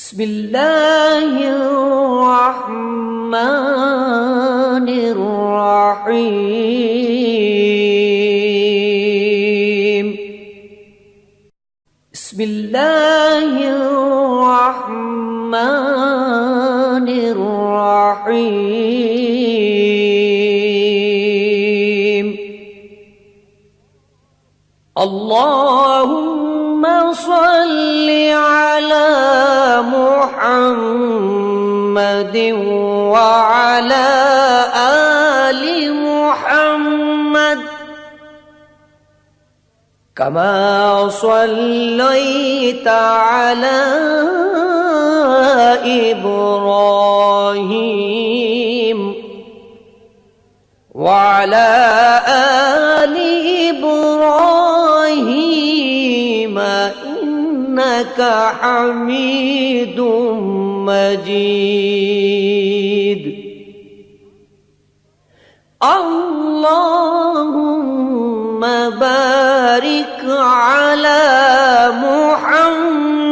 بسم الله الرحمن الرحيم. بسم الله الرحمن الرحيم. اللهم صل على محمد وعلى آل محمد كما صليت على إبراهيم وعلى آل إبراهيم إنك حميد مجيد. اللهم بارك على محمد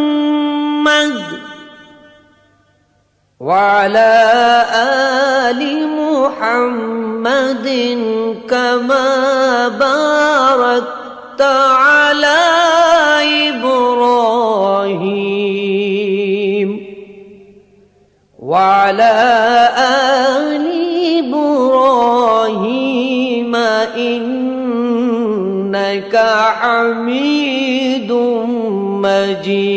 وعلى آل محمد كما باركت على إبراهيم وعلى آل إبراهيم إنك حميد مجيد.